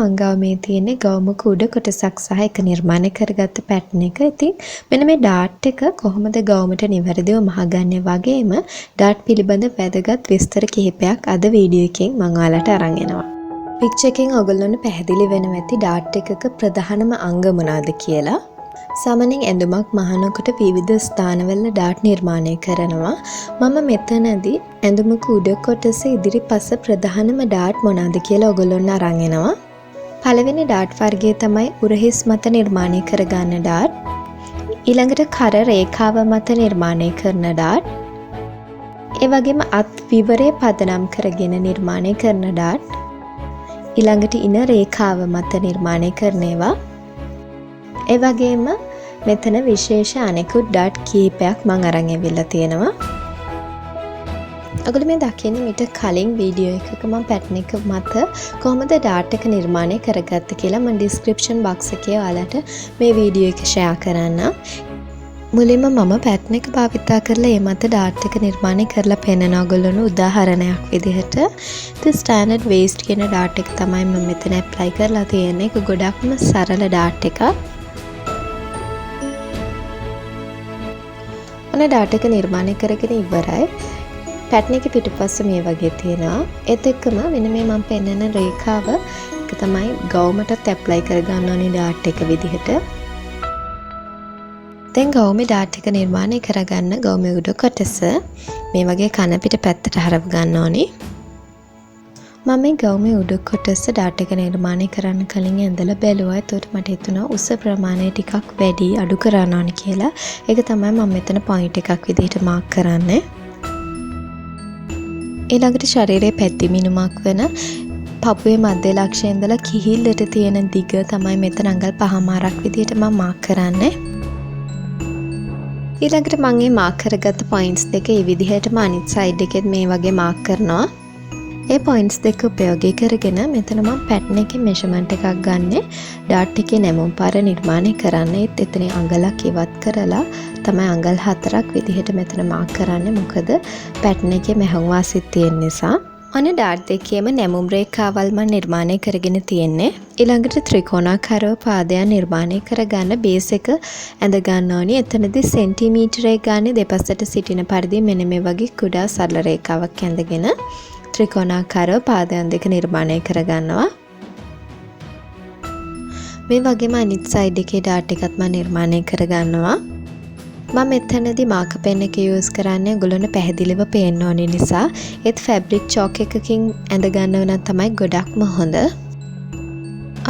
මං ගාව මේ තියෙන්නේ ගවමුක උඩ කොටසක් සහ එක නිර්මාණය කරගත්ත පැටර්න් එක. ඉතින් මෙන්න මේ ඩාට් එක කොහොමද ගවමුට නිවැරදිව මහගන්නේ වගේම ඩාට් පිළිබඳ වැදගත් විස්තර කිහිපයක් අද වීඩියෝ එකෙන් මම ඔයාලට අරන් එනවා. පික්චර් එකෙන් ඔයගොල්ලන්ට පැහැදිලි වෙනවා ඇති ඩාට් එකක ප්‍රධානම අංග මොනවාද කියලා. සාමාන්‍යයෙන් ඇඳුමක් මහනකොට විවිධ ස්ථානවල ඩාට් නිර්මාණය කරනවා. මම මෙතනදී ඇඳුමක උඩ කොටස ඉදිරිපස ප්‍රධානම ඩාට් මොනවාද කියලා ඔයගොල්ලොන්ට අරන් එනවා. පළවෙනි ඩාට් වර්ගය තමයි උරහිස් මත නිර්මාණය කරගන්න ඩාට්. ඊළඟට කර රේඛාව මත නිර්මාණය කරන ඩාට්. ඒ වගේම අත් විවරය පදනම් කරගෙන නිර්මාණය කරන ඩාට්. ඊළඟට ඉන රේඛාව මත නිර්මාණය කරන ඒවා. ඒ වගේම මෙතන විශේෂ අනෙකුත් ඩාට් කීපයක් මම අරන් ඇවිල්ලා තියෙනවා. ඔයගොල්ලෝ මේ දකින්නේ මීට කලින් වීඩියෝ එකක මම පැටර්න් එක මත කොහොමද ඩාට් එක නිර්මාණය කරගත්තේ කියලා මම ඩිස්ක්‍රිප්ෂන් බොක්ස් එකේ ඔයාලට මේ වීඩියෝ එක ෂෙයා කරන්නම්. මුලින්ම මම පැටර්න් එක භාවිතා කරලා ඒ මත ඩාට් එක නිර්මාණය කරලා පෙන්නන ඔයගොල්ලෝ උදාහරණයක් විදිහට the standard waist කියන ඩාට් එක තමයි මම මෙතන ඇප්ලයි කරලා තියෙන්නේ. ඒක ගොඩක්ම සරල ඩාට් එකක්. ඔන්න ඩාට් එක නිර්මාණය කරගෙන ඉවරයි. පැටර්න් එකේ පිටුපස්ස මේ වගේ තියෙනවා. ඒත් එක්කම වෙන මේ මම පෙන්නන රේඛාව එක තමයි ගවුමටත් ඇප්ලයි කරගන්න ඕනේ ඩාට් එක විදිහට. දැන් ගවුමේ ඩාට් එක නිර්මාණය කරගන්න ගවුමේ උඩ කොටස මේ වගේ කන පිට පැත්තට හරව ගන්න ඕනේ. මම මේ ගවුමේ උඩ කොටස ඩාට් එක නිර්මාණය කරන්න කලින් ඇඳලා බැලුවා. ඒකට මට හිතුණා උස ප්‍රමාණය ටිකක් වැඩි අඩු කරන්න ඕනේ කියලා. ඒක තමයි මම මෙතන පොයින්ට් එකක් විදිහට මාක් කරන්නේ. ඊළඟට ශරීරයේ පැද්දි මිනුමක් වෙන පපුවේ මධ්‍ය ලක්ෂයේ ඉඳලා කිහිල්ලට තියෙන දිග තමයි මෙතන අඟල් 5මාරක් විදිහට මම මාක් කරන්නේ. ඊළඟට මම මේ මාක් කරගත්ත පොයින්ට්ස් දෙක මේ විදිහටම අනිත් සයිඩ් එකෙත් මේ වගේ මාක් කරනවා. ඒ පොයින්ට්ස් දෙක උපයෝගී කරගෙන මෙතන මම පැටර්න් එකේ මෙෂර්මන්ට් එකක් ගන්නෙ ඩාට් එකේ නැමුම් පාර නිර්මාණය කරන්න. ඒත් එතන අඟලක් ඉවත් කරලා තමයි අඟල් 4ක් විදිහට මෙතන මාක් කරන්නේ. මොකද පැටර්න් එකේ මැහුම් වාසිත් තියෙන නිසා. අනේ ඩාට් දෙකේම නැමුම් රේඛාවල් මම නිර්මාණය කරගෙන තියෙන්නේ. ඊළඟට ත්‍රිකෝණාකාරව පාදයන් නිර්මාණය කරගන්න බේස් එක ඇඳ ගන්න ඕනි. එතනදී සෙන්ටිමීටරය ගන්න දෙපසට සිටින පරිදි මෙන්න මේ වගේ කුඩා සරල රේඛාවක් ඇඳගෙන ත්‍රිකෝණාකාරව පාදයන් දෙක නිර්මාණය කරගන්නවා. මේ වගේම අනිත් සයිඩ් එකේ ඩාට් එකත් මම නිර්මාණය කරගන්නවා. මම මෙතනදී මාකර් පෙන් එක යූස් කරන්නේ ඔයගොල්ලන්ට පැහැදිලිව පේන්න ඕන නිසා. ඒත් ෆැබ්‍රික් චෝක් එකකින් ඇඳ ගන්නව නම් තමයි ගොඩක්ම හොඳ.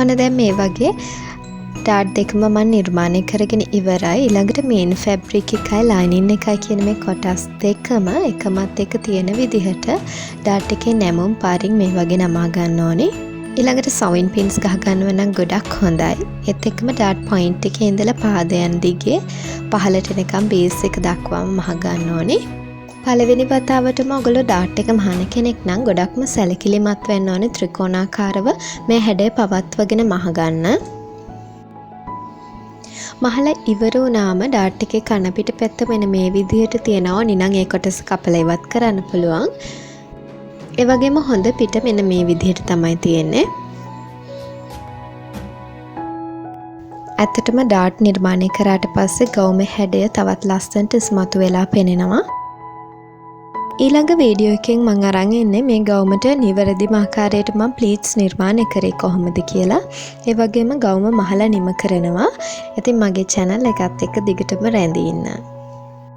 අන්න දැන් මේ වගේ ඩාට් දෙකම මම නිර්මාණය කරගෙන ඉවරයි. ඊළඟට මේන් ෆැබ්‍රික් එකයි ලයිනින් එකයි කියන මේ කොටස් දෙකම එකමත් එක තියෙන විදිහට ඩාට් එකේ නැමුම් පාරින් මේ වගේ නමා ගන්න ඕනේ. ඊළඟට සවින් පින්ස් ගහ ගන්නව නම් ගොඩක් හොඳයි. ඒත් එක්කම ඩාට් පොයින්ට් එකේ ඉඳලා පාදයන් දිගේ පහළට එනකම් බේස් එක දක්වාම මහ ගන්න ඕනේ. පළවෙනි වතාවටම ඔයගොල්ලෝ ඩාට් එක මහන කෙනෙක් නම් ගොඩක්ම සැලකිලිමත් වෙන්න ඕනේ ත්‍රිකෝණාකාරව මේ හැඩය පවත්වගෙන මහ ගන්න. මහලා ඉවර වුණාම ඩාට් එකේ කන පිට පැත්ත මෙන්න මේ විදිහට තියෙනවා. නිනම් ඒ කොටස කපලා ඉවත් කරන්න පුළුවන්. ඒ වගේම හොඳ පිට මෙන්න මේ විදිහට තමයි තියෙන්නේ. ඇත්තටම ඩාට් නිර්මාණය කරාට පස්සේ ගවුමේ හැඩය තවත් ලස්සනට ඉස්මතු වෙලා පෙනෙනවා. ඊළඟ වීඩියෝ එකෙන් මම අරන් එන්නේ මේ ගවුමට නිවැරදිම ආකාරයට මම ප්ලීට්ස් නිර්මාණය කරේ කොහොමද කියලා. ඒ වගේම ගවුම මහලා නිම කරනවා. ඉතින් මගේ channel එකත් එක්ක දිගටම රැඳී ඉන්න.